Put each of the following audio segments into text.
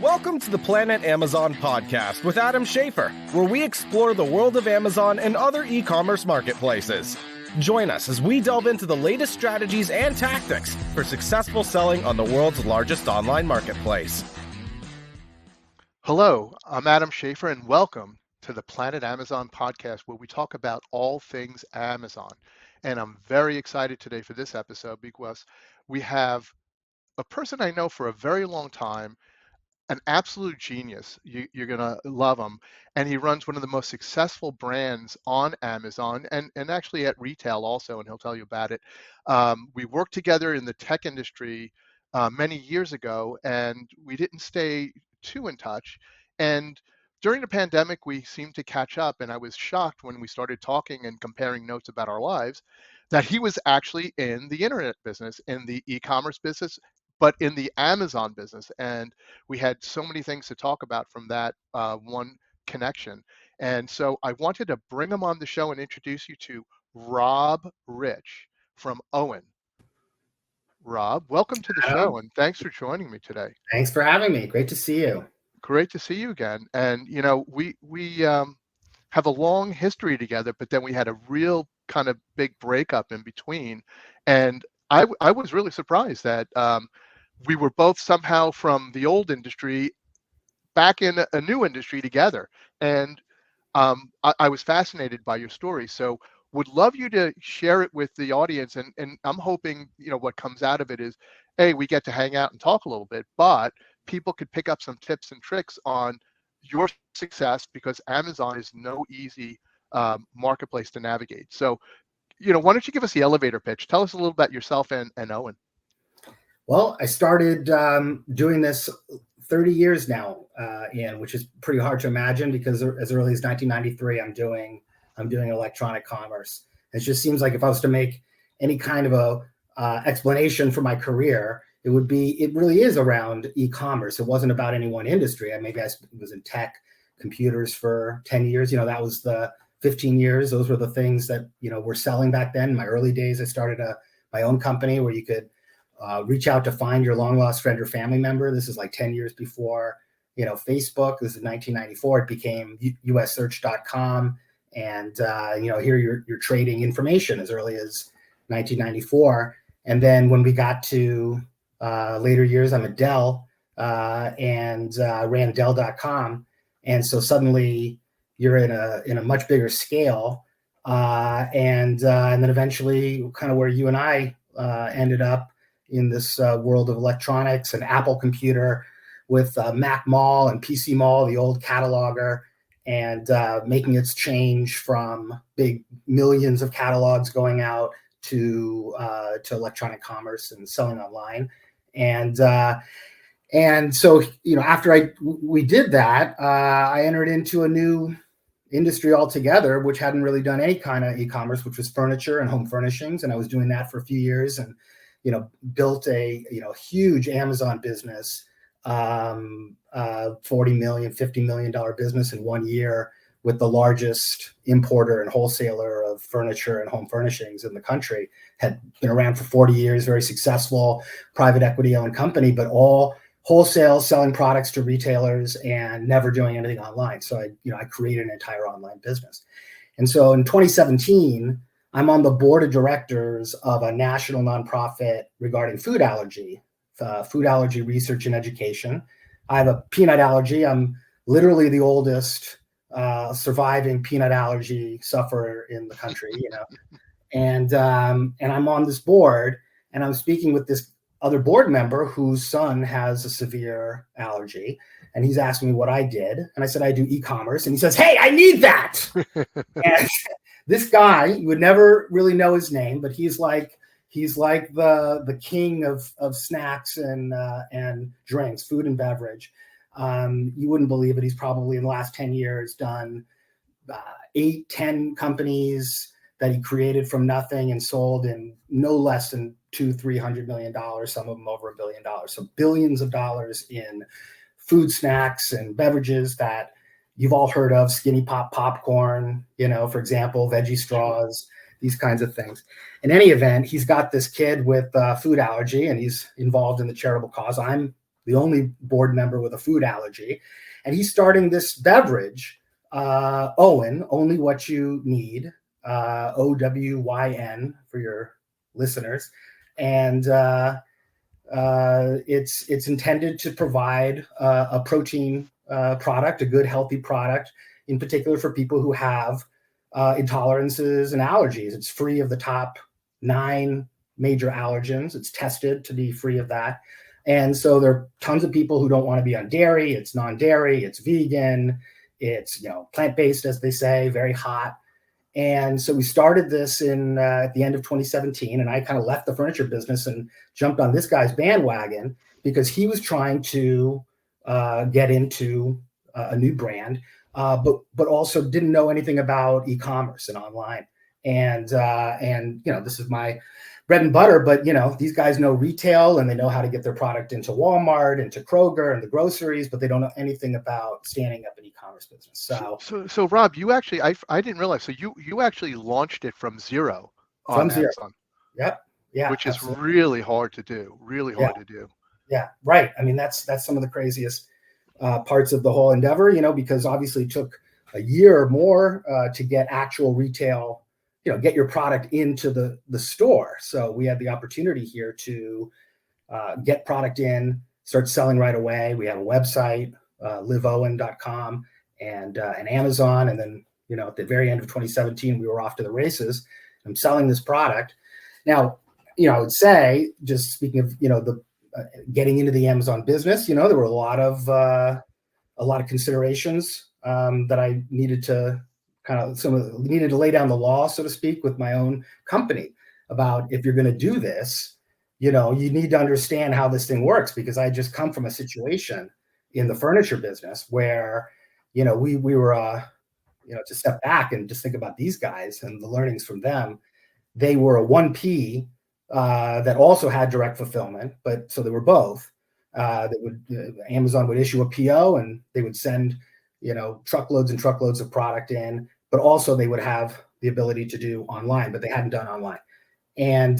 Welcome to the Planet Amazon podcast with Adam Schafer, where we explore the world of Amazon and other e-commerce marketplaces. Join us as we delve into the latest strategies and tactics for successful selling on the world's largest online marketplace. Hello, I'm Adam Schafer, and welcome to the Planet Amazon podcast, where we talk about all things Amazon. And I'm very excited today for this episode because we have a person I know for a very long time, an absolute genius. You're going to love him. And he runs one of the most successful brands on Amazon and actually at retail also, and he'll tell you about it. We worked together in the tech industry many years ago, and we didn't stay too in touch. And during the pandemic, we seemed to catch up, and I was shocked when we started talking and comparing notes about our lives that he was actually in the internet business, in the e-commerce business, but in the Amazon business. And we had so many things to talk about from that one connection. And so I wanted to bring him on the show and introduce you to Rob Rich from OWYN. Rob, welcome to the show, and thanks for joining me today. Thanks for having me. Great to see you. Great to see you again. And you know, we have a long history together, but then we had a real kind of big breakup in between. And I was really surprised that we were both somehow from the old industry back in a new industry together. And I was fascinated by your story. So would love you to share it with the audience. And I'm hoping, you know, what comes out of it is, hey, we get to hang out and talk a little bit, but people could pick up some tips and tricks on your success, because Amazon is no easy marketplace to navigate. So, you know, why don't you give us the elevator pitch? Tell us a little about yourself and OWYN. Well, I started doing this 30 years now, Ian, which is pretty hard to imagine, because as early as 1993, I'm doing electronic commerce. It just seems like if I was to make any kind of a explanation for my career, it really is around e-commerce. It wasn't about any one industry. I was in tech, computers for 10 years. You know, that was the 15 years. Those were the things that, you know, were selling back then. In my early days, I started my own company where you could reach out to find your long lost friend or family member. This is like 10 years before, you know, Facebook. This is 1994. It became ussearch.com. And, you know, here you're trading information as early as 1994. And then when we got to later years, I'm at Dell and ran Dell.com. And so suddenly you're in a much bigger scale. And then eventually kind of where you and I ended up in this world of electronics and Apple Computer with Mac Mall and PC Mall, the old cataloger, and making its change from big millions of catalogs going out to electronic commerce and selling online. And so, you know, after we did that, I entered into a new industry altogether, which hadn't really done any kind of e-commerce, which was furniture and home furnishings. And I was doing that for a few years, and, you know, built a, you know, huge Amazon business, $40 million, $50 million business in 1 year, with the largest importer and wholesaler of furniture and home furnishings in the country. Had been around for 40 years, very successful, private equity owned company, but all wholesale, selling products to retailers and never doing anything online. So I created an entire online business. And so in 2017, I'm on the board of directors of a national nonprofit regarding food allergy research and education. I have a peanut allergy. I'm literally the oldest surviving peanut allergy sufferer in the country, you know. And I'm on this board, and I'm speaking with this other board member whose son has a severe allergy. And he's asking me what I did. And I said, I do e-commerce. And he says, hey, I need that. And this guy, you would never really know his name, but he's like the king of snacks and drinks, food and beverage. You wouldn't believe it. He's probably in the last 10 years done 8-10 companies that he created from nothing and sold in no less than $200-300 million, some of them over $1 billion. So billions of dollars in food, snacks, and beverages that you've all heard of: Skinny Pop popcorn, you know, for example, veggie straws, these kinds of things. In any event, he's got this kid with food allergy, and he's involved in the charitable cause. I'm the only board member with a food allergy. And he's starting this beverage, OWYN, Only What You Need, OWYN for your listeners. And it's intended to provide a protein product, a good, healthy product, in particular for people who have intolerances and allergies. It's free of the top 9 major allergens. It's tested to be free of that. And so there are tons of people who don't want to be on dairy. It's non-dairy, it's vegan, it's plant-based, as they say, very hot. And so we started this at the end of 2017, and I kind of left the furniture business and jumped on this guy's bandwagon because he was trying to get into a new brand, but also didn't know anything about e-commerce and online. And this is my bread and butter, but these guys know retail and they know how to get their product into Walmart, into Kroger and the groceries, but they don't know anything about standing up an e-commerce business. So Rob, you actually, I didn't realize, so you actually launched it from zero on Amazon. Yep. Yeah. Which is really hard to do, Yeah. Right. I mean, that's some of the craziest parts of the whole endeavor, because obviously it took a year or more to get actual retail, get your product into the store. So we had the opportunity here to get product in, start selling right away. We have a website, liveowyn.com, and Amazon. And then, at the very end of 2017, we were off to the races. I'm selling this product. Now, I would say, just speaking of, the getting into the Amazon business, there were a lot of considerations that I needed to needed to lay down the law, so to speak, with my own company about if you're going to do this, you need to understand how this thing works, because I just come from a situation in the furniture business where, we were, to step back and just think about these guys and the learnings from them. They were a 1P that also had direct fulfillment, but so they were both. Amazon would issue a PO and they would send truckloads and truckloads of product in, but also they would have the ability to do online, but they hadn't done online. And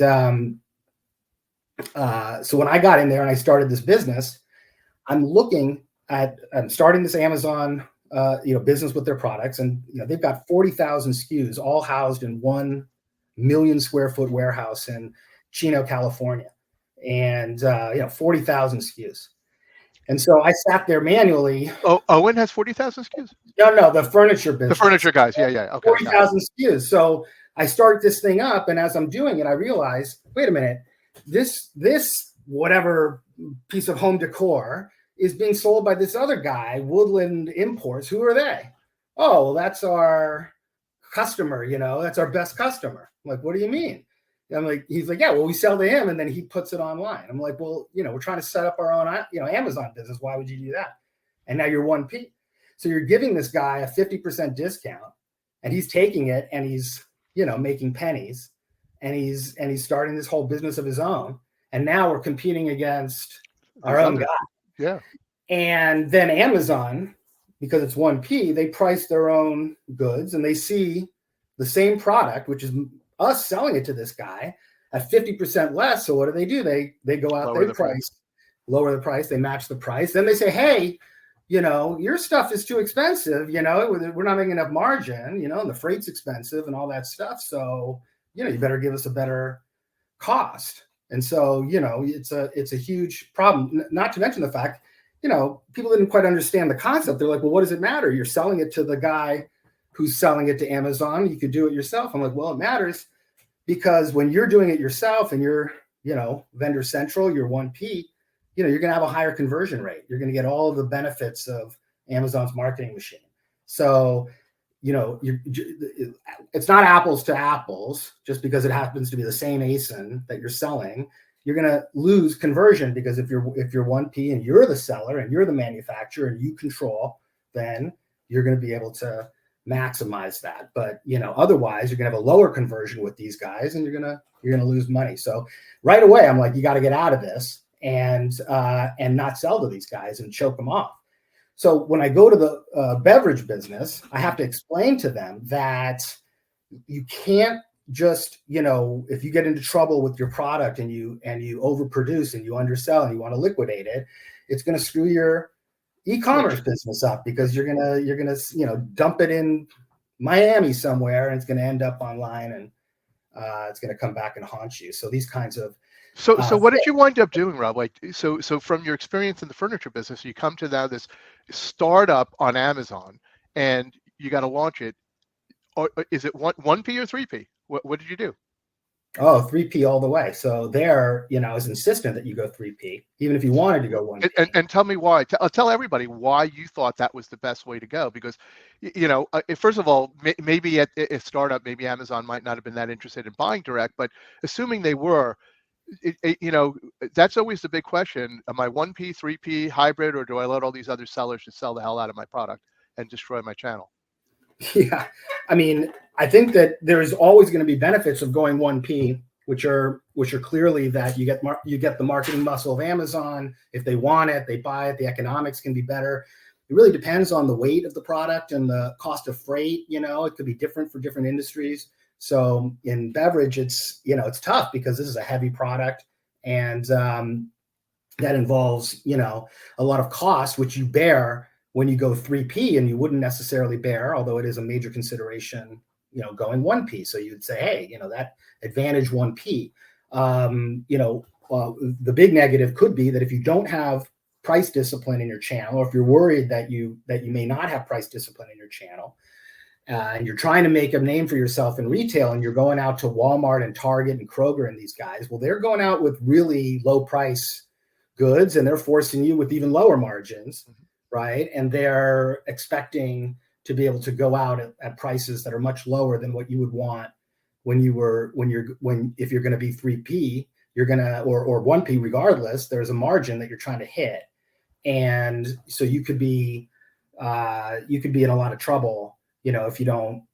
so when I got in there and I started this business, I'm starting this Amazon, business with their products, and they've got 40,000 SKUs, all housed in 1 million square foot warehouse in Chino, California, and 40,000 SKUs. And so I sat there manually. Oh, OWYN has 40,000 SKUs? No, the furniture business. The furniture guys, yeah. Okay. 40,000 SKUs. So I start this thing up, and as I'm doing it, I realize, wait a minute, this whatever piece of home decor is being sold by this other guy, Woodland Imports. Who are they? Oh, well, that's our customer, that's our best customer. I'm like, what do you mean? He's like, yeah, well, we sell to him and then he puts it online. I'm like, well, we're trying to set up our own, Amazon business. Why would you do that? And now you're 1P. So you're giving this guy a 50% discount and he's taking it and he's, making pennies and he's starting this whole business of his own. And now we're competing against our own guy. Yeah. And then Amazon, because it's 1P, they price their own goods and they see the same product, which is us selling it to this guy at 50% less. So what do? They go out, lower the price, they match the price. Then they say, hey, your stuff is too expensive. We're not making enough margin, and the freight's expensive and all that stuff. So, you better give us a better cost. And so, it's a huge problem, not to mention the fact, people didn't quite understand the concept. They're like, well, what does it matter? You're selling it to the guy who's selling it to Amazon. You could do it yourself. I'm like, well, it matters because when you're doing it yourself and you're, vendor central, you're 1P, you're going to have a higher conversion rate. You're going to get all of the benefits of Amazon's marketing machine. So, it's not apples to apples just because it happens to be the same ASIN that you're selling. You're going to lose conversion because if you're 1P and you're the seller and you're the manufacturer and you control, then you're going to be able to maximize that. But otherwise you're going to have a lower conversion with these guys and you're going to lose money. So right away I'm like, you got to get out of this and not sell to these guys and choke them off. So when I go to the beverage business, I have to explain to them that you can't just, if you get into trouble with your product and you overproduce and you undersell and you want to liquidate it, it's going to screw your e-commerce business up, because you're gonna dump it in Miami somewhere, and it's going to end up online, and it's going to come back and haunt you. So these kinds of So what did you wind up doing, Rob? Like, so from your experience in the furniture business, you come to now this startup on Amazon, and you got to launch it. Or is it 1P or 3P? What did you do? Oh, 3P all the way. So there, I was insistent that you go 3P, even if you wanted to go 1P. And tell me why. Tell everybody why you thought that was the best way to go. Because, first of all, maybe at a startup, maybe Amazon might not have been that interested in buying direct, but assuming they were, that's always the big question. Am I 1P, 3P, hybrid, or do I let all these other sellers just sell the hell out of my product and destroy my channel? Yeah. I mean, I think that there's always going to be benefits of going 1P, which are clearly that you get the marketing muscle of Amazon. If they want it, they buy it. The economics can be better. It really depends on the weight of the product and the cost of freight. It could be different for different industries. So in beverage, it's tough because this is a heavy product, and that involves a lot of cost, which you bear when you go 3P, and you wouldn't necessarily bear, although it is a major consideration, going 1P. So you'd say, hey, that advantage 1P. The big negative could be that if you don't have price discipline in your channel, or if you're worried that you may not have price discipline in your channel, and you're trying to make a name for yourself in retail, and you're going out to Walmart and Target and Kroger and these guys, well, they're going out with really low price goods, and they're forcing you with even lower margins. Right. And they're expecting to be able to go out at prices that are much lower than what you would want if you're going to be 3P, or 1P, regardless, there's a margin that you're trying to hit. And so you could be in a lot of trouble, if you don't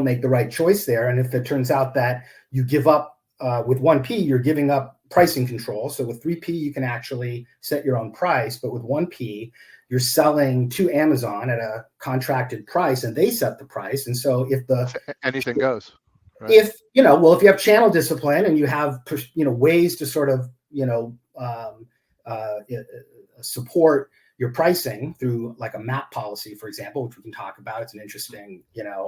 make the right choice there. And if it turns out that you give up with 1P, you're giving up pricing control. So with 3P, you can actually set your own price, but with 1P, you're selling to Amazon at a contracted price, and they set the price. And so if anything goes, right? If you have channel discipline and you have ways to sort of support your pricing through like a MAP policy, for example, which we can talk about. It's an interesting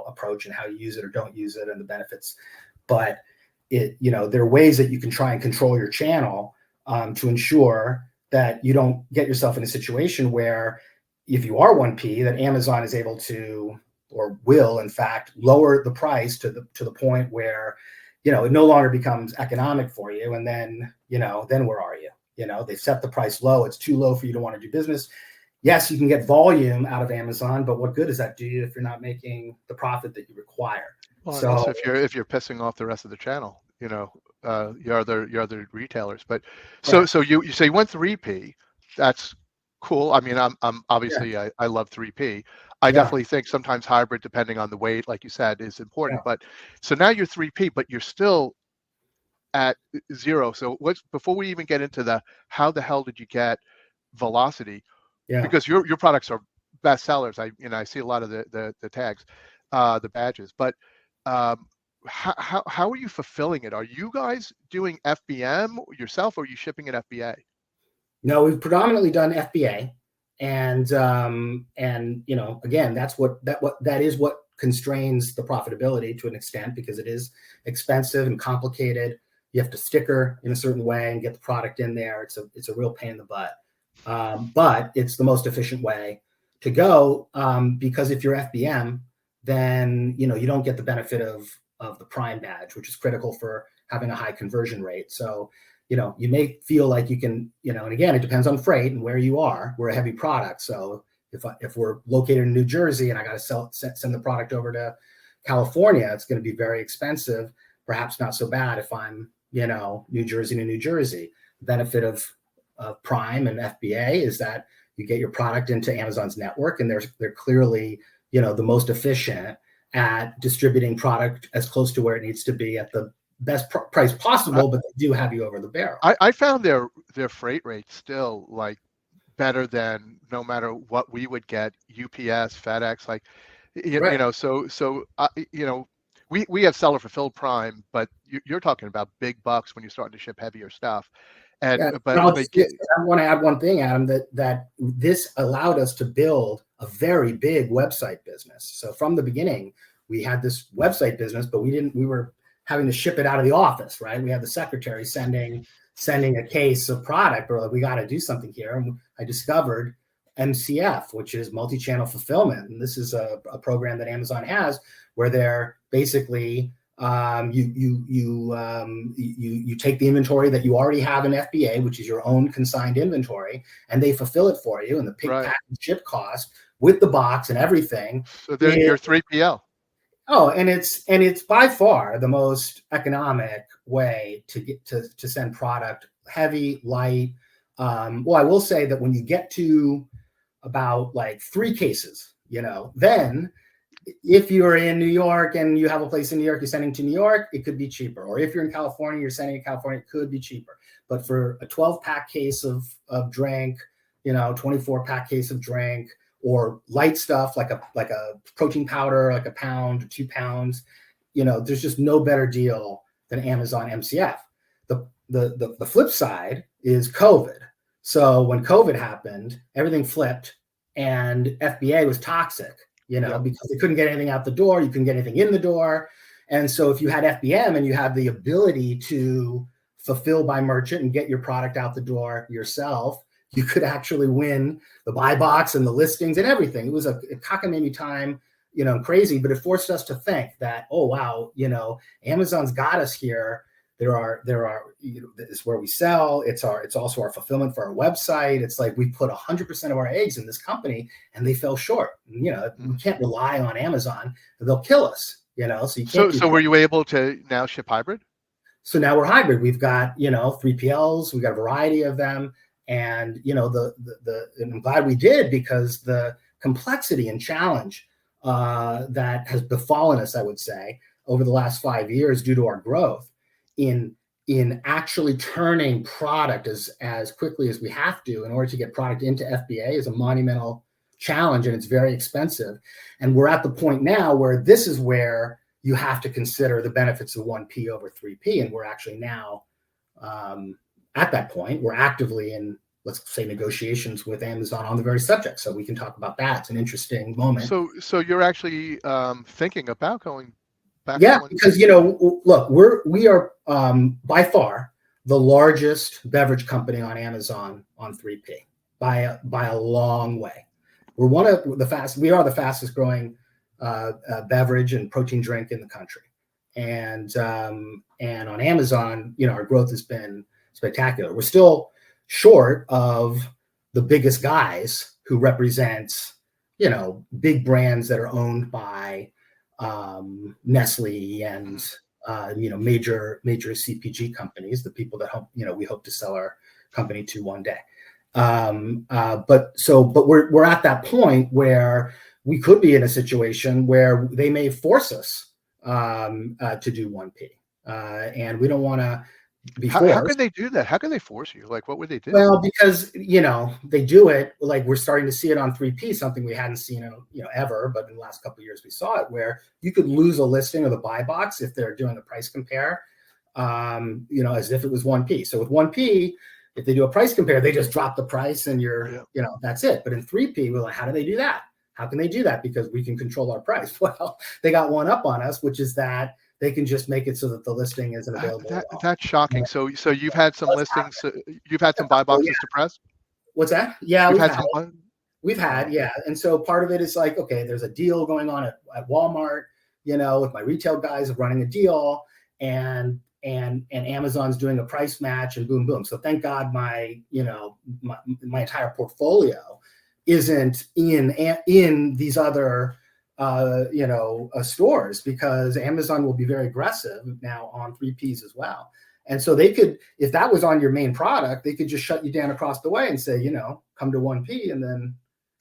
approach, and how you use it or don't use it and the benefits. But there are ways that you can try and control your channel to ensure that you don't get yourself in a situation where, if you are 1P, that Amazon is able to, or will in fact, lower the price to the point where it no longer becomes economic for you. And then where are you? They set the price low. It's too low for you to want to do business. Yes, you can get volume out of Amazon, but what good does that do you if you're not making the profit that you require? Well, so also if you're pissing off the rest of the channel, your other retailers. But so you say you went 3P. That's cool. I mean, I'm obviously I love 3P. I definitely think sometimes hybrid, depending on the weight, like you said, is important. But so now you're 3P, but you're still at 0. So before we even get into how the hell did you get velocity? Yeah. Because your products are best sellers. I see a lot of the tags, the badges, but how are you fulfilling it? Are you guys doing FBM yourself, or are you shipping an FBA? No, we've predominantly done FBA, and again, that is what constrains the profitability to an extent, because it is expensive and complicated. You have to sticker in a certain way and get the product in there. It's a real pain in the butt, but it's the most efficient way to go, because if you're FBM, then you don't get the benefit of the Prime badge, which is critical for having a high conversion rate. So you may feel like you can, and again, it depends on freight and where you are. We're a heavy product, so if we're located in New Jersey and I got to send the product over to California, it's going to be very expensive. Perhaps not so bad if I'm New Jersey to New Jersey. The benefit of Prime and FBA is that you get your product into Amazon's network, and they're clearly the most efficient at distributing product as close to where it needs to be at the best price possible, but they do have you over the barrel. I found their freight rate still like better than no matter what we would get, UPS, FedEx, like, right. So we have seller fulfilled Prime, but you're talking about big bucks when you're starting to ship heavier stuff. And Yeah, but I want to add one thing, Adam, that this allowed us to build a very big website business. So from the beginning, we had this website business, but we were having to ship it out of the office, right? We had the secretary sending a case of product, or like, we got to do something here. And I discovered MCF, which is multi-channel fulfillment. And this is a program that Amazon has where they're basically you take the inventory that you already have in FBA, which is your own consigned inventory, and they fulfill it for you, and the pick, pack, and ship cost with the box and everything. So they're your 3PL. Oh, and it's by far the most economic way to get to send product, heavy, light. Well, I will say that when you get to about like 3 cases, then if you're in New York and you have a place in New York, you're sending to New York, it could be cheaper. Or if you're in California, you're sending to California, it could be cheaper. But for a 12-pack case of drink, 24-pack case of drink, or light stuff like a protein powder, like a pound or 2 pounds, there's just no better deal than Amazon MCF. The flip side is COVID. So when COVID happened, everything flipped, and FBA was toxic. Because they couldn't get anything out the door, you couldn't get anything in the door. And so if you had FBM and you had the ability to fulfill by merchant and get your product out the door yourself, you could actually win the buy box and the listings and everything. It was a cockamamie time, crazy, but it forced us to think that, oh, wow, Amazon's got us here. There are, this is where we sell. It's also our fulfillment for our website. It's like we put 100% of our eggs in this company, and they fell short. We can't rely on Amazon; they'll kill us. So you can't. So were you able to now ship hybrid? So now we're hybrid. We've got 3PLs. We've got a variety of them, and and I'm glad we did, because the complexity and challenge that has befallen us, I would say, over the last 5 years due to our growth in actually turning product as quickly as we have to in order to get product into FBA is a monumental challenge, and it's very expensive. And we're at the point now where this is where you have to consider the benefits of 1P over 3P. And we're actually now at that point. We're actively in, let's say, negotiations with Amazon on the very subject. So we can talk about that. It's an interesting moment. So you're actually thinking about going back? Yeah, because look, we are by far the largest beverage company on Amazon on 3P by a long way. We're we are the fastest growing beverage and protein drink in the country, and on Amazon, our growth has been spectacular. We're still short of the biggest guys who represents big brands that are owned by Nestle and major CPG companies, the people that we hope to sell our company to one day. But we're at that point where we could be in a situation where they may force us to do 1P, and we don't want to be forced. How can they do that? How can they force you? Like, what would they do? Well, because they do it, like we're starting to see it on 3P, something we hadn't seen ever, but in the last couple of years we saw it, where you could lose a listing or the buy box if they're doing a price compare, as if it was 1P. So with 1P, if they do a price compare, they just drop the price and that's it. But in 3P, we're like, how do they do that? How can they do that? Because we can control our price. Well, they got one up on us, which is that they can just make it so that the listing isn't available. That's shocking. So you've had some listings, you've had some buy boxes to press? What's that? Yeah, we've had. Yeah. And so part of it is like, okay, there's a deal going on at Walmart, with my retail guys running a deal, and Amazon's doing a price match, and boom, boom. So thank God my entire portfolio isn't in these other stores, because Amazon will be very aggressive now on 3Ps as well. And so they could, if that was on your main product, they could just shut you down across the way and say, come to 1P, and then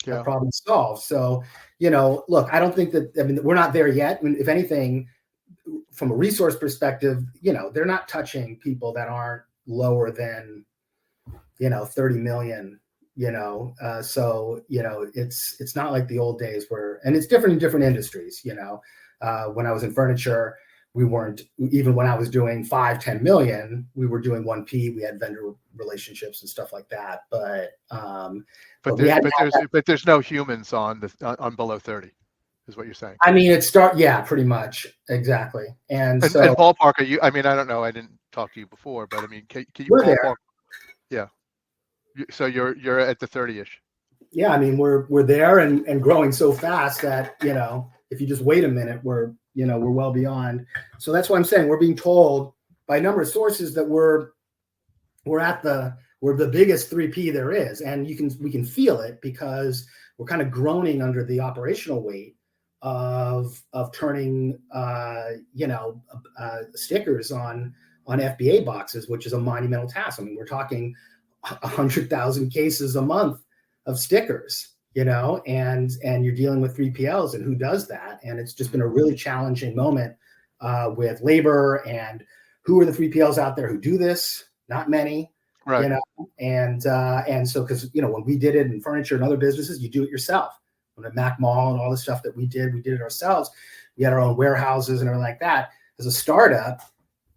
the problem's solved. So, look, I don't think that, we're not there yet. If anything, from a resource perspective, they're not touching people that aren't lower than, 30 million. So it's not like the old days where, and it's different in different industries, When I was in furniture, we weren't, even when I was doing 5-10 million, we were doing 1P. We had vendor relationships and stuff like that. But there's no humans on below 30, is what you're saying. I mean, yeah, pretty much, exactly. And so, and ballpark, are you? I mean, I don't know. I didn't talk to you before, but I mean, can you we're ballpark? there. Yeah. So you're at the 30-ish. Yeah, I mean, we're there and growing so fast that, if you just wait a minute, we're well beyond. So that's why I'm saying we're being told by a number of sources that we're the biggest 3P there is, and we can feel it because we're kind of groaning under the operational weight of turning stickers on FBA boxes, which is a monumental task. I mean, we're talking 100,000 cases a month of stickers, and you're dealing with 3PLs, and who does that? And it's just been a really challenging moment with labor, and who are the 3PLs out there who do this? Not many, right? And so, because when we did it in furniture and other businesses, you do it yourself. When at Mac Mall and all the stuff that we did it ourselves. We had our own warehouses and everything like that. As a startup,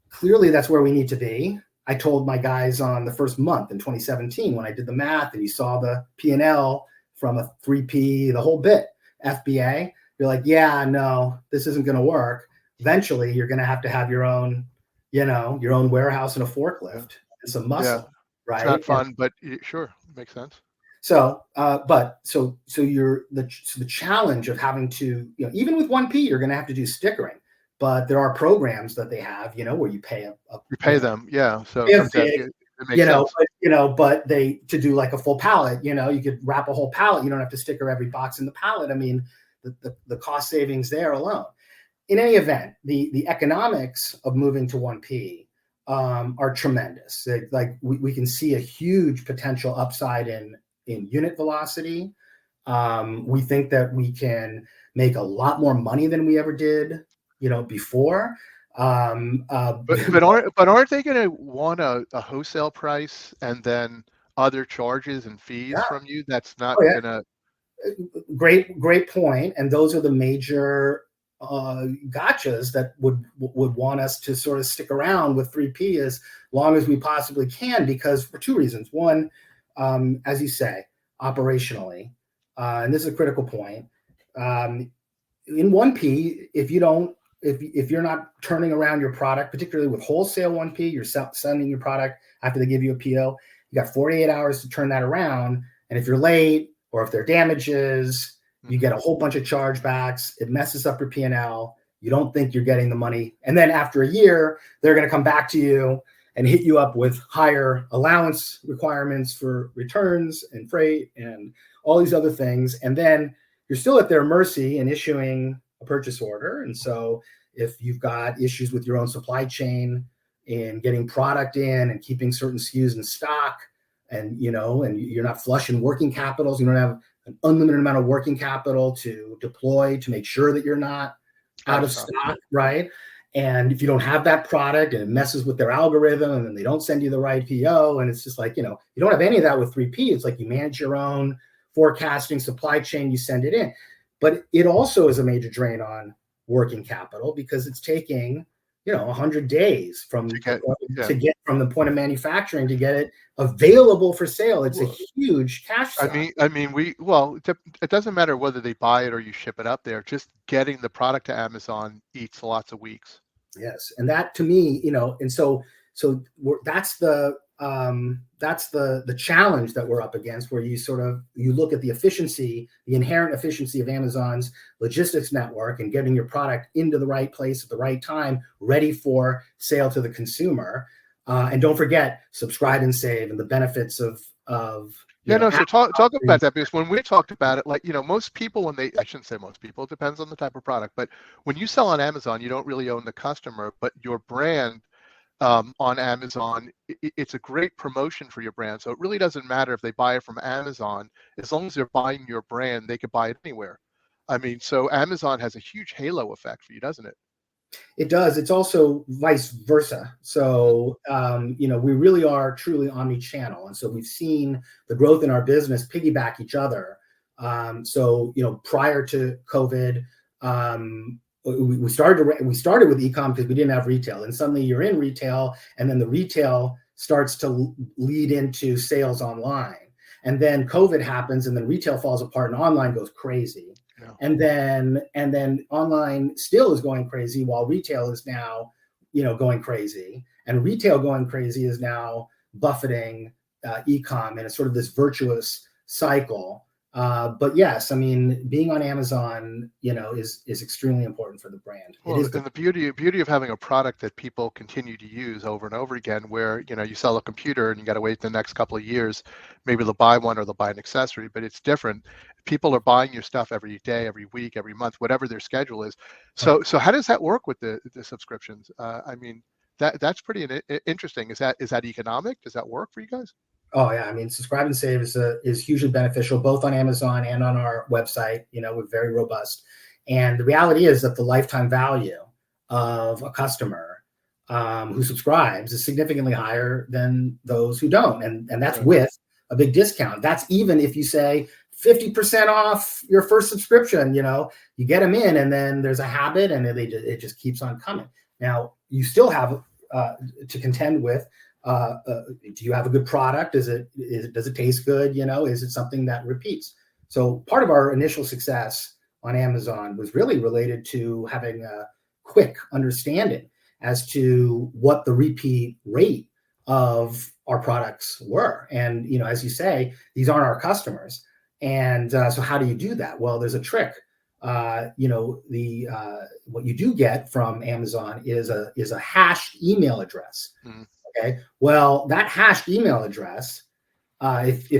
clearly that's where we need to be. I told my guys on the first month in 2017, when I did the math and you saw the P&L from a 3P, the whole bit, FBA, you're like, yeah, no, this isn't going to work. Eventually, you're going to have your own, your own warehouse and a forklift and some muscle, right? It's not fun, but sure, makes sense. So, the challenge of having to, even with 1P, you're going to have to do stickering. But there are programs that they have, where you pay them, yeah. So it makes sense. But to do like a full pallet, you could wrap a whole pallet. You don't have to sticker every box in the pallet. I mean, the cost savings there alone. In any event, the economics of moving to 1P are tremendous. We can see a huge potential upside in unit velocity. We think that we can make a lot more money than we ever did before. But aren't they going to want a wholesale price and then other charges and fees from you? That's not going to. Great point. And those are the major gotchas that would want us to sort of stick around with 3P as long as we possibly can, because for two reasons. One, as you say, operationally, and this is a critical point. In 1P, if you're not turning around your product, particularly with wholesale 1P, you're sending your product after they give you a PO, you got 48 hours to turn that around. And if you're late or if there are damages, you get a whole bunch of chargebacks. It messes up your P&L. You don't think you're getting the money. And then after a year, they're going to come back to you and hit you up with higher allowance requirements for returns and freight and all these other things. And then you're still at their mercy in issuing a purchase order. And so if you've got issues with your own supply chain in getting product in and keeping certain SKUs in stock, and you're not flush in working capitals, you don't have an unlimited amount of working capital to deploy to make sure that you're not out of stock, right? And if you don't have that product and it messes with their algorithm and then they don't send you the right PO, and it's just like, you don't have any of that with 3P. It's like you manage your own forecasting, supply chain, you send it in. But it also is a major drain on working capital because it's taking, 100 days to get from the point of manufacturing to get it available for sale. It's a huge cash suck. It doesn't matter whether they buy it or you ship it up there. Just getting the product to Amazon eats lots of weeks. Yes, and that to me, and so that's the challenge that we're up against, where you look at the efficiency, the inherent efficiency of Amazon's logistics network and getting your product into the right place at the right time, ready for sale to the consumer. And don't forget, subscribe and save and the benefits of so talk about that, because when we talked about it, most people, I shouldn't say most people, it depends on the type of product, but when you sell on Amazon, you don't really own the customer, but your brand on Amazon, it's a great promotion for your brand. So it really doesn't matter if they buy it from Amazon, as long as they're buying your brand, they could buy it anywhere. I mean, so Amazon has a huge halo effect for you, doesn't it? It does. It's also vice versa. So, we really are truly omni-channel. And so we've seen the growth in our business piggyback each other. Prior to COVID, we started with e-com because we didn't have retail, and suddenly you're in retail, and then the retail starts to lead into sales online, and then COVID happens, and then retail falls apart, and online goes crazy, Yeah. and then online still is going crazy while retail is now, going crazy, and retail going crazy is now buffeting e-com, and it's sort of this virtuous cycle. But yes, I mean, being on Amazon, is extremely important for the brand. Well, and the beauty of having a product that people continue to use over and over again, where you sell a computer and you got to wait the next couple of years, maybe they'll buy one or they'll buy an accessory, but it's different. People are buying your stuff every day, every week, every month, whatever their schedule is. So how does that work with the subscriptions? I mean, that's pretty interesting. Is that economic? Does that work for you guys? Oh yeah, I mean, subscribe and save is hugely beneficial both on Amazon and on our website. We're very robust, and the reality is that the lifetime value of a customer who subscribes is significantly higher than those who don't, and that's with a big discount. That's even if you say 50% off your first subscription. You get them in, and then there's a habit, and it just keeps on coming. Now you still have to contend with. Do you have a good product? Does it taste good? Is it something that repeats? So part of our initial success on Amazon was really related to having a quick understanding as to what the repeat rate of our products were. And, as you say, these aren't our customers. And so how do you do that? Well, there's a trick. What you do get from Amazon is a hashed email address. Mm-hmm. Okay. Well, that hashed email address, if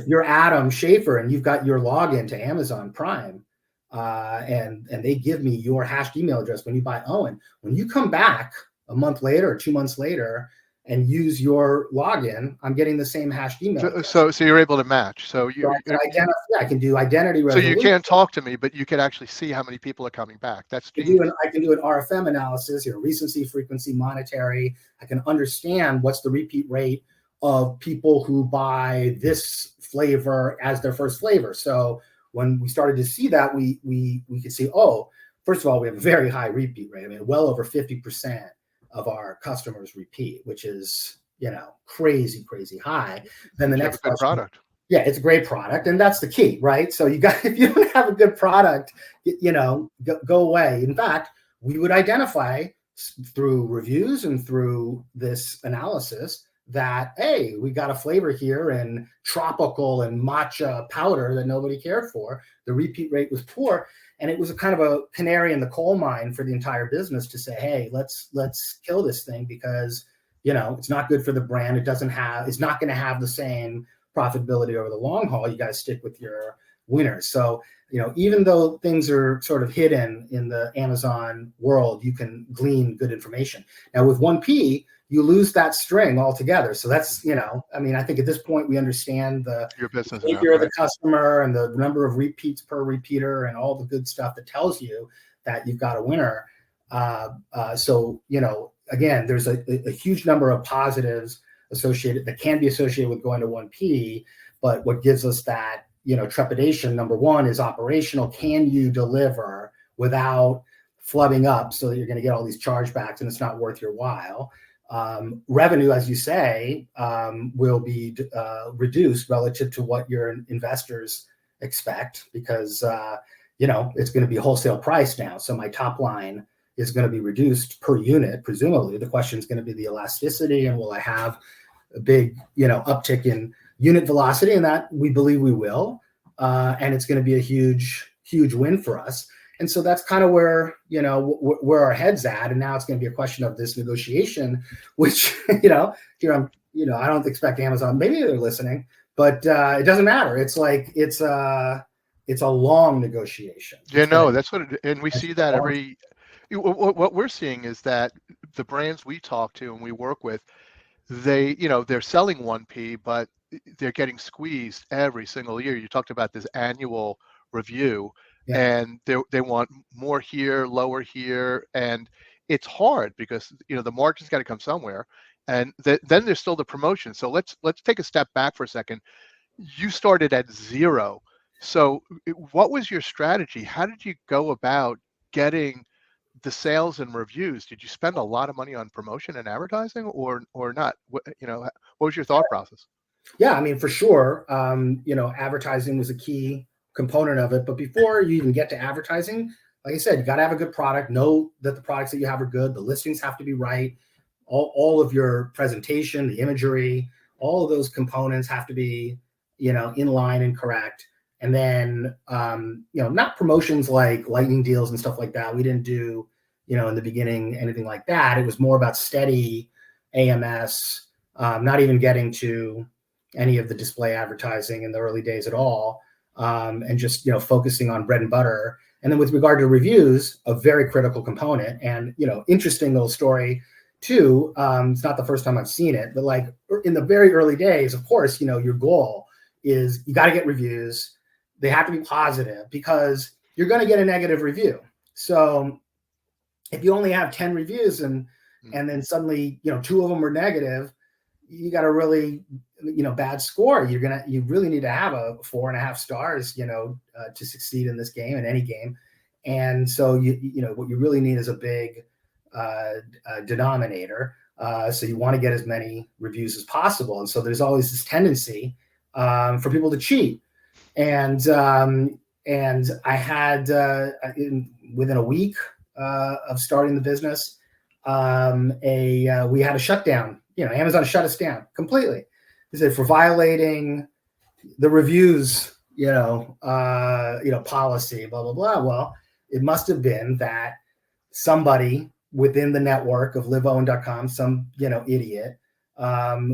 you're Adam Schaefer and you've got your login to Amazon Prime, and they give me your hashed email address when you buy OWYN, when you come back a month later or 2 months later and use your login, I'm getting the same hashed email address. So you're able to match. So I can do identity resolution. So you can't talk to me, but you can actually see how many people are coming back. That's genius. I can do an RFM analysis, recency, frequency, monetary. I can understand what's the repeat rate of people who buy this flavor as their first flavor. So when we started to see that, we could see, first of all, we have a very high repeat rate. I mean, well over 50% of our customers repeat, which is, crazy high. Then the next product. Yeah, it's a great product, and that's the key, right? So if you don't have a good product, go away. In fact, we would identify through reviews and through this analysis that, hey, we got a flavor here in tropical and matcha powder that nobody cared for. The repeat rate was poor, and it was a kind of a canary in the coal mine for the entire business to say, hey, let's kill this thing because it's not good for the brand. It's not going to have the same profitability over the long haul. You got to stick with your winners. So, even though things are sort of hidden in the Amazon world, you can glean good information. Now with 1P, you lose that string altogether. So that's, I think at this point we understand your business behavior of the customer and the number of repeats per repeater and all the good stuff that tells you that you've got a winner. So, again, there's a huge number of positives that can be associated with going to 1P, but what gives us that, trepidation, number one, is operational. Can you deliver without flubbing up so that you're going to get all these chargebacks and it's not worth your while? Revenue, as you say, will be reduced relative to what your investors expect because, it's going to be wholesale price now. So my top line is going to be reduced per unit, presumably. The question is going to be the elasticity, and will I have a big, uptick in unit velocity? And that we believe we will. And it's going to be a huge win for us. And so that's kind of where, where our head's at. And now it's going to be a question of this negotiation, which, I don't expect Amazon, maybe they're listening, but it doesn't matter. It's like, it's a long negotiation. That's what and we see that what we're seeing is that the brands we talk to and we work with, they're selling 1P, but they're getting squeezed every single year. You talked about this annual review, and they want more here, lower here, and it's hard because the margin's got to come somewhere, and then there's still the promotion. So let's take a step back for a second. You started at zero, so what was your strategy? How did you go about getting the sales and reviews, did you spend a lot of money on promotion and advertising or not? What was your thought process? Yeah, I mean, for sure, advertising was a key component of it. But before you even get to advertising, like I said, you got to have a good product, know that the products that you have are good, the listings have to be right, all of your presentation, the imagery, all of those components have to be, in line and correct. And then, not promotions like lightning deals and stuff like that. We didn't do, in the beginning, anything like that. It was more about steady AMS, not even getting to any of the display advertising in the early days at all, and just focusing on bread and butter. And then with regard to reviews, a very critical component. And interesting little story too. It's not the first time I've seen it, but like in the very early days, of course, your goal is you got to get reviews. They have to be positive because you're going to get a negative review. So if you only have 10 reviews and then suddenly 2 of them were negative, you got a really bad score. You really need to have a 4.5 stars to succeed in this game, in any game. And so what you really need is a big denominator. So you want to get as many reviews as possible. And so there's always this tendency for people to cheat. And I had within a week of starting the business, we had a shutdown. Amazon shut us down completely. They said for violating the reviews, policy, blah blah blah. Well, it must have been that somebody within the network of liveown.com, some idiot,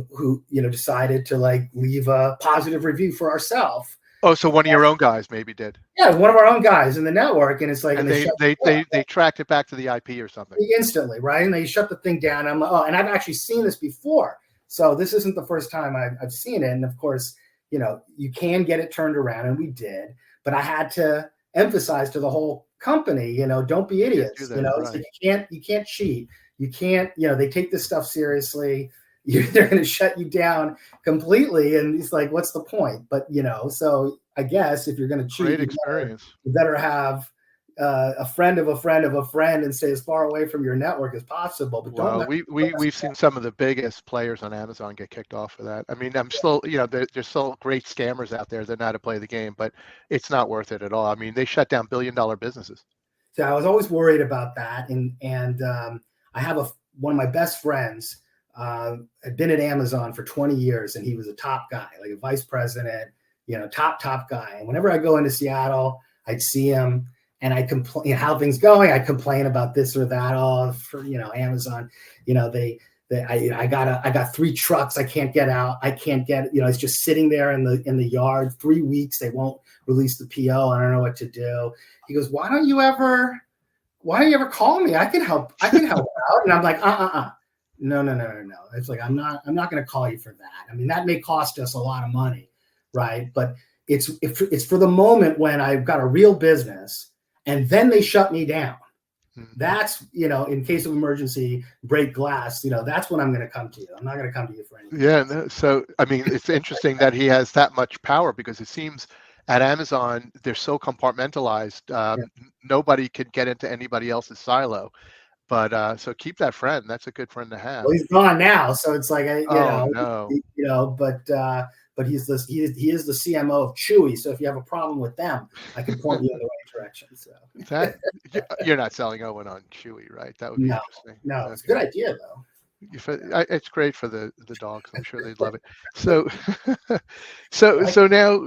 who decided to leave a positive review for ourselves. Oh, so one of your own guys maybe did. Yeah, one of our own guys in the network, and it's like, and they tracked it back to the IP or something instantly, right? And they shut the thing down. I'm like, and I've actually seen this before, so this isn't the first time I've seen it. And of course, you can get it turned around, and we did. But I had to emphasize to the whole company, don't be idiots. Right. So you can't cheat. You can't. They take this stuff seriously. They're going to shut you down completely, and it's like, what's the point? But so I guess if you're going to cheat, great experience. You better have a friend of a friend of a friend and stay as far away from your network as possible. But we've seen some of the biggest players on Amazon get kicked off for that. I mean, I'm still, there's still great scammers out there that know how to play the game, but it's not worth it at all. I mean, they shut down billion-dollar businesses. So I was always worried about that, and I have one of my best friends. Had been at Amazon for 20 years, and he was a top guy, like a vice president, top guy. And whenever I go into Seattle, I'd see him, and I complain, how things going. I complain about this or that. Oh, for Amazon, I got 3 trucks. I can't get out. I can't get. It's just sitting there in the yard. 3 weeks. They won't release the PO. I don't know what to do. He goes, why don't you ever call me? I can help out. And I'm like, No. It's like, I'm not going to call you for that. I mean, that may cost us a lot of money, right? But it's for the moment when I've got a real business and then they shut me down. Mm-hmm. That's, in case of emergency, break glass, that's when I'm going to come to you. I'm not going to come to you for anything. Yeah. No, so, I mean, it's interesting that he has that much power, because it seems at Amazon, they're so compartmentalized. Nobody can get into anybody else's silo. But so keep that friend. That's a good friend to have. Well, he's gone now, so it's like, no. But he is the CMO of Chewy. So if you have a problem with them, I can point you in the right direction. So you're not selling OWYN on Chewy, right? That would be interesting. No, it's a good idea though. It's great for the dogs. I'm sure they'd love it. So now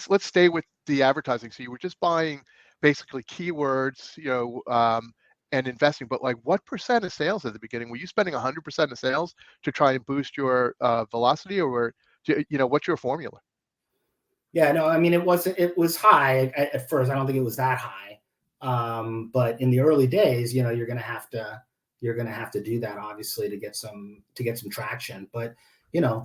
let's stay with the advertising. So you were just buying basically keywords, and investing, but what percent of sales at the beginning? Were you spending 100% of sales to try and boost your velocity, or what's your formula? Yeah, no, I mean, it was high at first. I don't think it was that high. But in the early days, you're going to have to do that, obviously, to get some traction. But,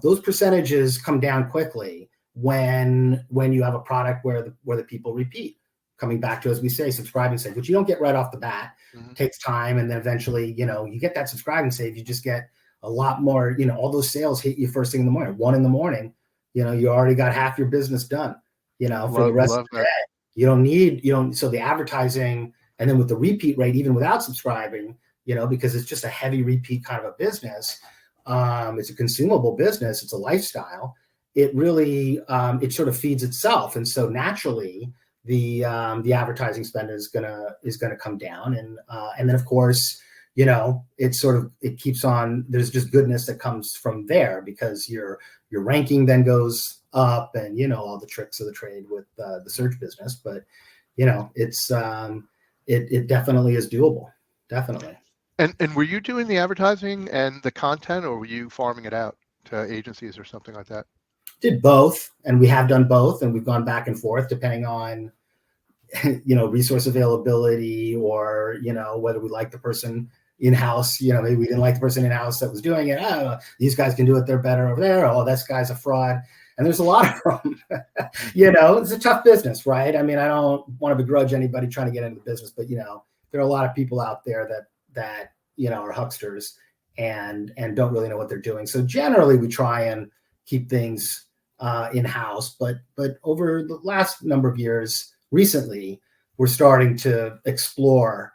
those percentages come down quickly when you have a product where the people repeat, coming back to, as we say, subscribe and save, which you don't get right off the bat. Mm-hmm. It takes time. And then eventually, you get that subscribe and save, you just get a lot more, all those sales hit you first thing in the morning, 1 a.m. You already got half your business done, for the rest of the day. So the advertising And then with the repeat rate, even without subscribing, because it's just a heavy repeat kind of a business, it's a consumable business, it's a lifestyle. It really, it sort of feeds itself. And so naturally the advertising spend is gonna come down. And then of course, it keeps on, there's just goodness that comes from there because your ranking then goes up and, all the tricks of the trade with the search business. But, it's, it definitely is doable. Definitely. And were you doing the advertising and the content, or were you farming it out to agencies or something like that? Did both, and we have done both, and we've gone back and forth depending on, resource availability or, whether we like the person in-house, maybe we didn't like the person in-house that was doing it. Oh, these guys can do it. They're better over there. Oh, this guy's a fraud. And there's a lot of them, it's a tough business, right? I mean, I don't want to begrudge anybody trying to get into the business, but, there are a lot of people out there that are hucksters and don't really know what they're doing. So generally we try and keep things in-house, but over the last number of years, recently, we're starting to explore,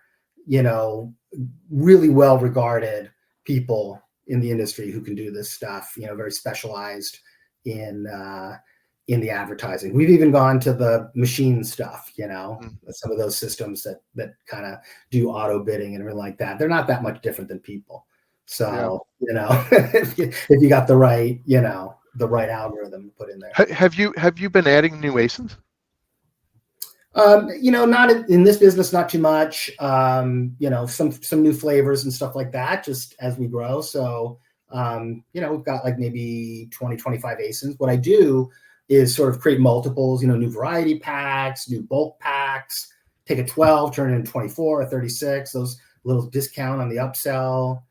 really well-regarded people in the industry who can do this stuff, very specialized in the advertising. We've even gone to the machine stuff, some of those systems that kind of do auto bidding and everything like that. They're not that much different than people. So, if you got the right, the right algorithm to put in there. Have you been adding new ASINs? Not in this business, not too much. Some new flavors and stuff like that, just as we grow. So, we've got like maybe 20, 25 ASINs. What I do is sort of create multiples, new variety packs, new bulk packs, take a 12, turn it into 24 or 36, those little discount on the upsell,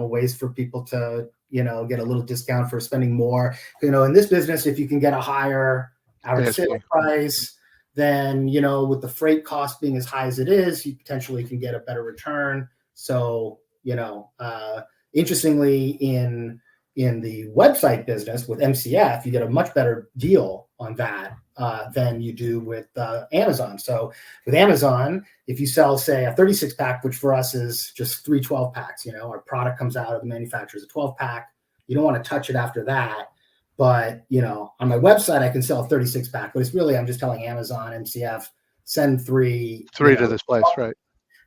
ways for people to, get a little discount for spending more. In this business, if you can get a higher average sale price, then, with the freight cost being as high as it is, you potentially can get a better return. So, interestingly, in the website business with MCF, you get a much better deal on that than you do with Amazon. So with Amazon, if you sell, say, a 36 pack, which for us is just 3 12 packs, our product comes out of the manufacturer as a 12 pack. You don't want to touch it after that. But, on my website, I can sell a 36 pack, but it's really, I'm just telling Amazon, MCF, send three to this place, right?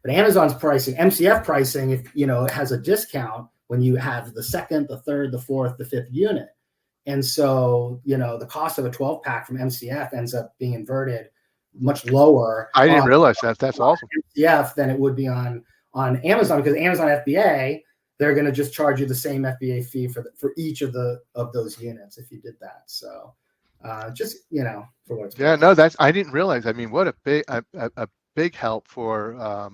But Amazon's pricing, MCF pricing, if, it has a discount when you have the second, the third, the fourth, the fifth unit. And so, the cost of a 12 pack from MCF ends up being inverted much lower. I didn't realize that. That's awesome. MCF than it would be on Amazon, because Amazon FBA, they're going to just charge you the same FBA fee for each of those units if you did that. So just, for what's I didn't realize. I mean, what a big help for,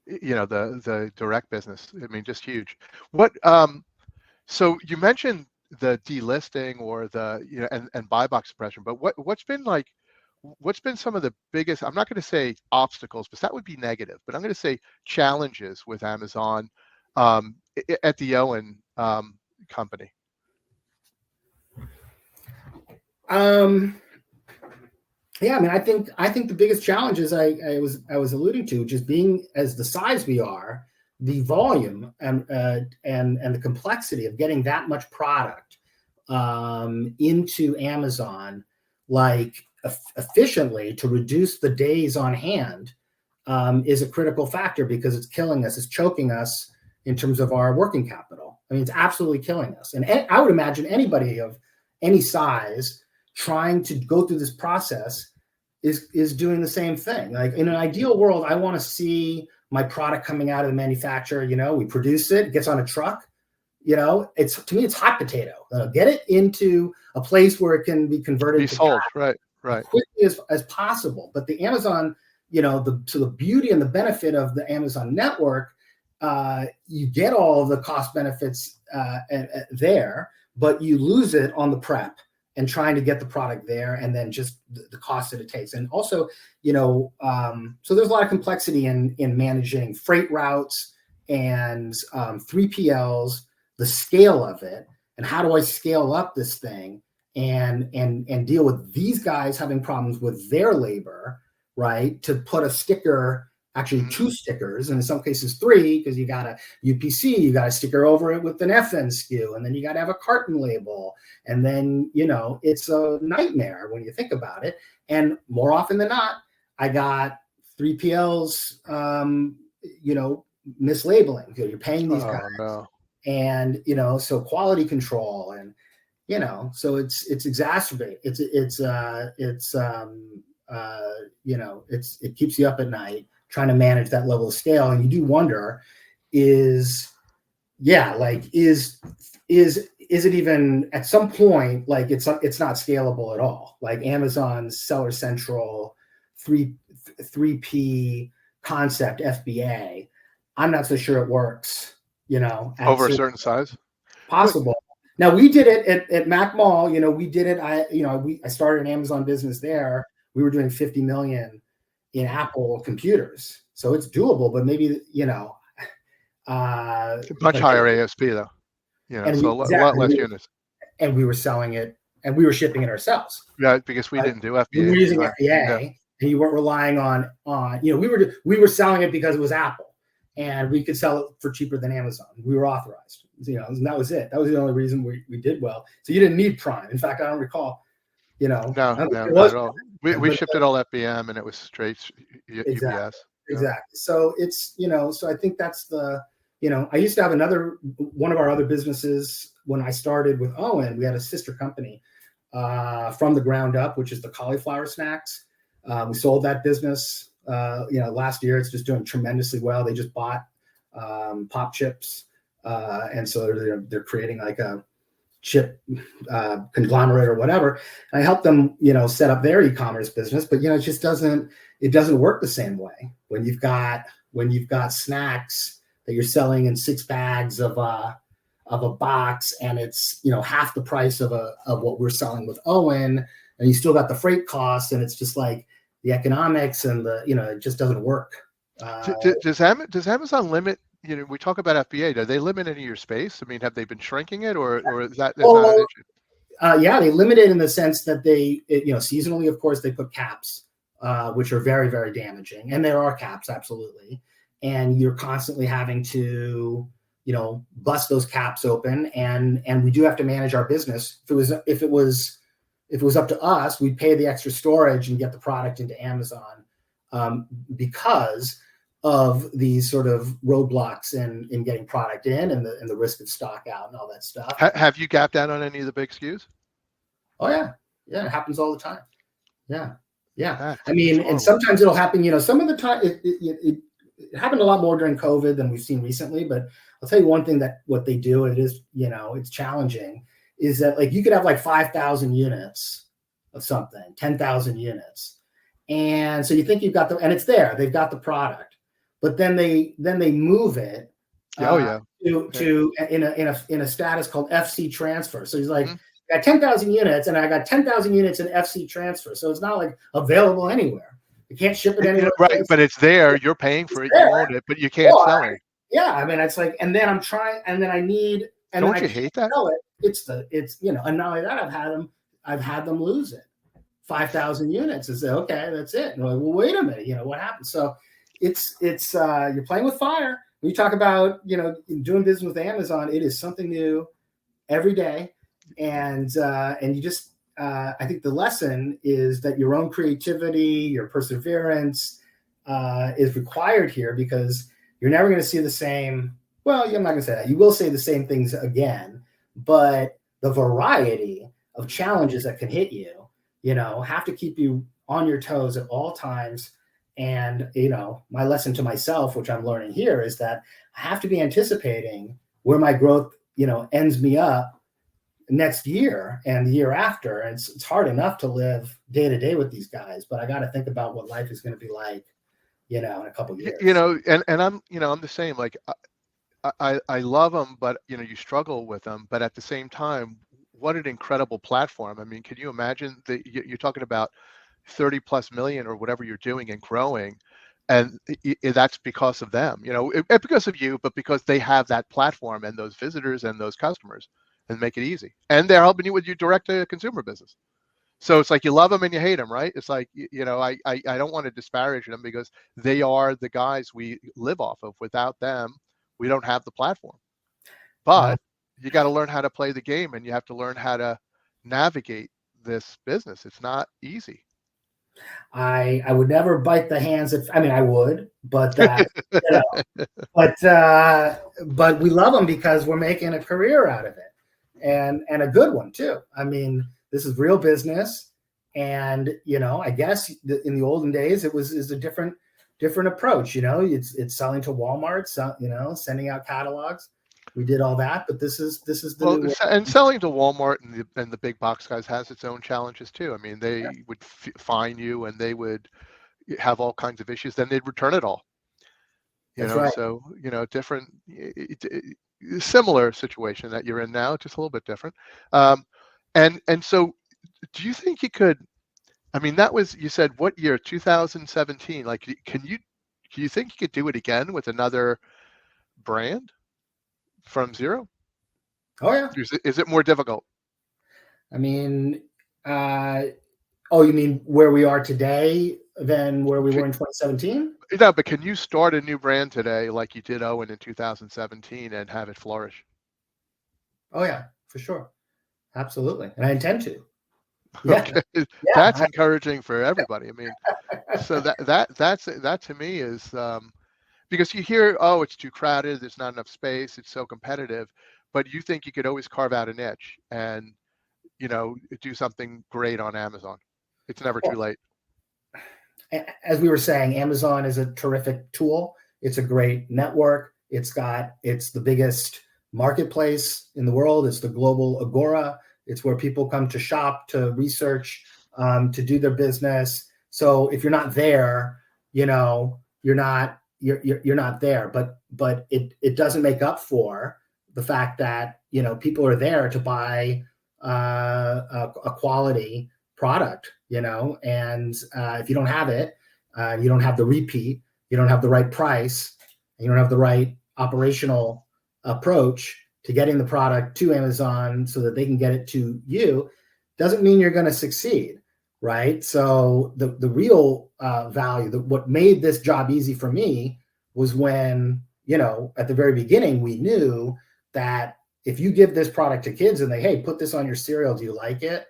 the direct business. I mean, just huge. What, so you mentioned the delisting or the, and buy box suppression, but what's been some of the biggest, I'm not going to say obstacles, because that would be negative, but I'm going to say challenges with Amazon at the OWYN company? Yeah, I mean, I think the biggest challenge is I was alluding to, just being as the size we are, the volume and the complexity of getting that much product into Amazon, like efficiently, to reduce the days on hand is a critical factor, because it's killing us, it's choking us in terms of our working capital. I mean, it's absolutely killing us. And I would imagine anybody of any size trying to go through this process is doing the same thing. Like, in an ideal world, I want to see my product coming out of the manufacturer. We produce it, it gets on a truck. It's, to me, it's hot potato. Get it into a place where it can be converted, be sold, right, as quickly as possible. But the Amazon, the beauty and the benefit of the Amazon network, you get all of the cost benefits there, but you lose it on the prep and trying to get the product there, and then just the cost that it takes. And also, so there's a lot of complexity in managing freight routes and 3PLs, the scale of it, and how do I scale up this thing and deal with these guys having problems with their labor, right? To put a sticker actually 2 stickers, and in some cases 3, because you got a UPC, you got a sticker over it with an FN SKU, and then you got to have a carton label. And then, it's a nightmare when you think about it. And more often than not, I got 3PLs, mislabeling. You're paying these guys. No. And, so quality control and, so it's exacerbated. It keeps you up at night trying to manage that level of scale. And you do wonder, is it even at some point, like it's not scalable at all? Like Amazon's Seller Central 3P concept, FBA, I'm not so sure it works, over a certain size. Possible. Now we did it at Mac Mall, we did it. I started an Amazon business there. We were doing 50 million in Apple computers. So it's doable, but maybe, much higher ASP though, so a lot less units. And we were selling it and we were shipping it ourselves. Yeah, because we didn't do FBA. We were using FBA, and you weren't relying on, we were selling it because it was Apple and we could sell it for cheaper than Amazon. We were authorized, and that was it. That was the only reason we did well. So you didn't need Prime. In fact, I don't recall, No, not at all. We shipped it all FBM and it was straight UPS. Exactly. So it's, so I think that's the, I used to have one of our other businesses when I started with OWYN. We had a sister company from the ground up, which is the cauliflower snacks. We sold that business, last year. It's just doing tremendously well. They just bought Pop Chips. And so they're creating like a chip conglomerate or whatever. And I helped them, set up their e-commerce business, but it just doesn't work the same way when you've got snacks that you're selling in 6 bags of a box, and it's half the price of what we're selling with OWYN, and you still got the freight costs, and it's just like the economics and it just doesn't work. Does Amazon limit? We talk about FBA. Do they limit any of your space? I mean, have they been shrinking it, or is that not an issue? Yeah, they limit it in the sense that seasonally, of course, they put caps, which are very, very damaging. And there are caps, absolutely. And you're constantly having to, bust those caps open. And we do have to manage our business. If it was up to us, we'd pay the extra storage and get the product into Amazon, because of these sort of roadblocks in getting product in and the risk of stock out and all that stuff. Have you gapped out on any of the big SKUs? Oh yeah. Yeah. It happens all the time. Yeah. Yeah. That's I mean, and sometimes it'll happen, some of the time it happened a lot more during COVID than we've seen recently, but I'll tell you one thing that what they do, and it is, it's challenging, is that like you could have like 5,000 units of something, 10,000 units. And so you think you've got and it's there, they've got the product, but then they move it to in a status called FC transfer. So he's like, I got 10,000 units and I got 10,000 units in FC transfer. So it's not like available anywhere. You can't ship it anywhere. Right, but it's there. You're paying for it. You own it, but you can't sell it. Yeah, I mean, it's like, and then I'm trying, and then I need, and don't you hate that? It's and not only that, I've had them lose it. 5,000 units. Is okay, that's it. And I'm like, well, wait a minute, what happened? So it's you're playing with fire. When you talk about doing business with Amazon, it is something new every day, and you just I think the lesson is that your own creativity, your perseverance is required here, because you're never going to see the same. Well, I'm not going to say that. You will say the same things again, but the variety of challenges that can hit you, have to keep you on your toes at all times. And, my lesson to myself, which I'm learning here, is that I have to be anticipating where my growth, ends me up next year and the year after. And it's hard enough to live day to day with these guys, but I got to think about what life is going to be like, in a couple of years. And I'm, I'm the same. Like I love them, but you struggle with them. But at the same time, what an incredible platform. I mean, can you imagine that you're talking about 30 plus million or whatever you're doing and growing, and that's because of them, because of you, but because they have that platform and those visitors and those customers, and make it easy. And they're helping you with your direct to consumer business. So it's like you love them and you hate them, right? It's like, you know, I don't want to disparage them because they are the guys we live off of. Without them, we don't have the platform. But you got to learn how to play the game, and you have to learn how to navigate this business. It's not easy. I would never bite the hands that, I mean, I would, but that, you know, but we love them because we're making a career out of it, and a good one too. I mean, this is real business, and you know, I guess in the olden days it is a different approach. You know, it's selling to Walmart, you know, sending out catalogs. We did all that, but this is the Well, new way. and selling to Walmart and the big box guys has its own challenges too. I mean, they would fine you, and they would have all kinds of issues. Then they'd return it all. You That's know, right. so you know, different, similar situation that you're in now, just a little bit different. And so, do you think you could? I mean, that was, you said what year? 2017. Like, can you think you could do it again with another brand from zero? Oh yeah. Is it more difficult? I mean, oh, you mean where we are today than where we were in 2017? No, but can you start a new brand today like you did OWYN in 2017 and have it flourish? Oh yeah, for sure, absolutely, and I intend to. Yeah, Okay, yeah. that's encouraging for everybody. I mean, so that to me is, because you hear, oh, it's too crowded, there's not enough space, it's so competitive, but you think you could always carve out a niche and, you know, do something great on Amazon. It's never too late. As we were saying, Amazon is a terrific tool. It's a great network. It's the biggest marketplace in the world. It's the global agora. It's where people come to shop, to research, to do their business. So if you're not there, you know, you're not there. But it doesn't make up for the fact that, you know, people are there to buy a quality product, you know, and if you don't have it, you don't have the repeat, you don't have the right price, and you don't have the right operational approach to getting the product to Amazon so that they can get it to you, doesn't mean you're going to succeed, right? So the real value, what made this job easy for me was when, you know, at the very beginning, we knew that if you give this product to kids and hey, put this on your cereal, do you like it?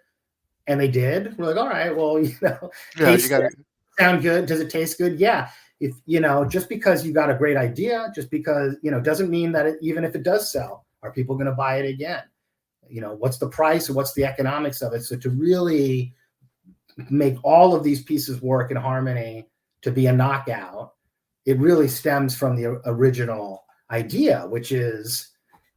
And they did. We're like, all right, well, you know, Yeah, you got to. Sound good? Does it taste good? Yeah. If, you know, just because you got a great idea, just because, you know, doesn't mean that even if it does sell, are people going to buy it again? You know, what's the price or what's the economics of it? So to really make all of these pieces work in harmony to be a knockout, it really stems from the original idea, which is,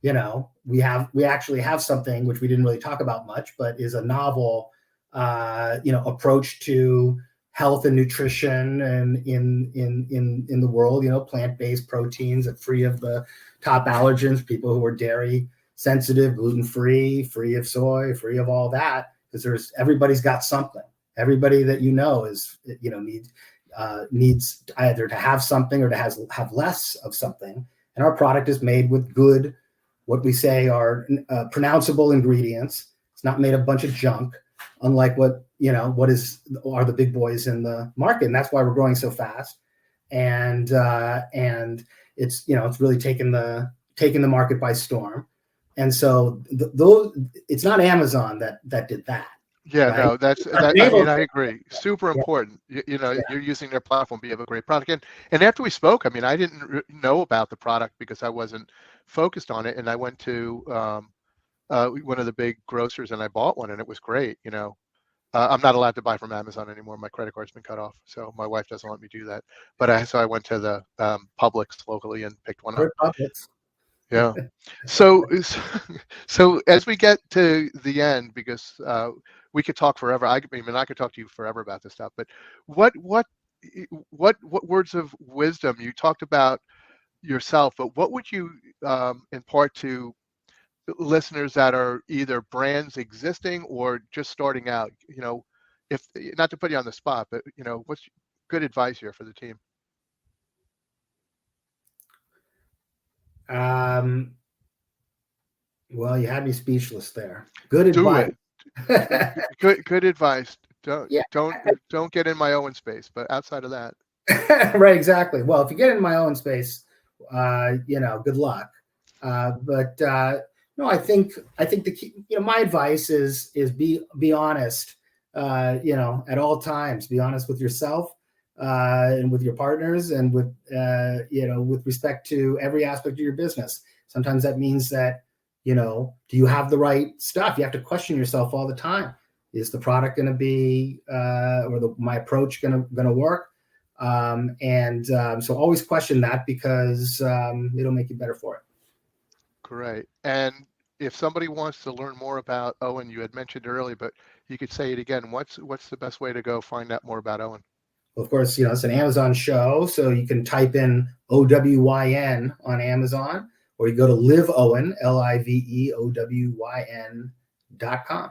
you know, we actually have something which we didn't really talk about much, but is a novel, you know, approach to health and nutrition and in the world, you know, plant-based proteins and free of the top allergens, people who are dairy sensitive, gluten-free, free of soy, free of all that, because everybody's got something. Everybody that you know is, you know, needs either to have something or to have less of something. And our product is made with good, what we say are pronounceable ingredients. It's not made of a bunch of junk, unlike what, you know, are the big boys in the market. And that's why we're growing so fast. And it's, you know, it's really taken the market by storm. And so it's not Amazon that did that. Yeah, right? no, I mean, I agree. Super important. You know, Yeah. you're using their platform, but you have a great product. And after we spoke, I mean, I didn't know about the product because I wasn't focused on it. And I went to one of the big grocers and I bought one, and it was great. You know, I'm not allowed to buy from Amazon anymore. My credit card's been cut off, so my wife doesn't let me do that. But so I went to the Publix locally and picked one up. Yeah. So so as we get to the end, because we could talk forever. I mean, I could talk to you forever about this stuff. But what words of wisdom? You talked about yourself, but what would you impart to listeners that are either brands existing or just starting out? You know, if not to put you on the spot, but you know, what's good advice here for the team? Well, you had me speechless there. Good Do advice. it. Good advice. Yeah. Don't get in my OWYN space. But outside of that, Right, exactly. Well, if you get in my OWYN space, good luck. No, I think the key, my advice is be honest. At all times, be honest with yourself and with your partners, and with respect to every aspect of your business. Sometimes that means that, do you have the right stuff? You have to question yourself all the time. Is the product going to be, my approach going to work? So always question that, because it'll make you better for it. great. And if somebody wants to learn more about OWYN, you had mentioned earlier, but you could say it again. What's the best way to go find out more about OWYN? Well, of course, it's an Amazon show, so you can type in OWYN on Amazon, or you go to LiveOWYN, LiveOWYN.com.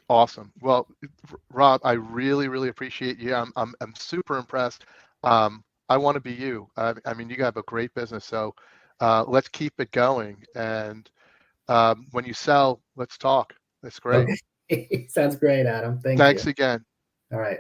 Awesome. Well, Rob, I really, really appreciate you. I'm super impressed. I want to be you. I mean, you have a great business, so let's keep it going. And when you sell, let's talk. That's great. Okay. Sounds great, Adam. Thank you. Thanks again. All right.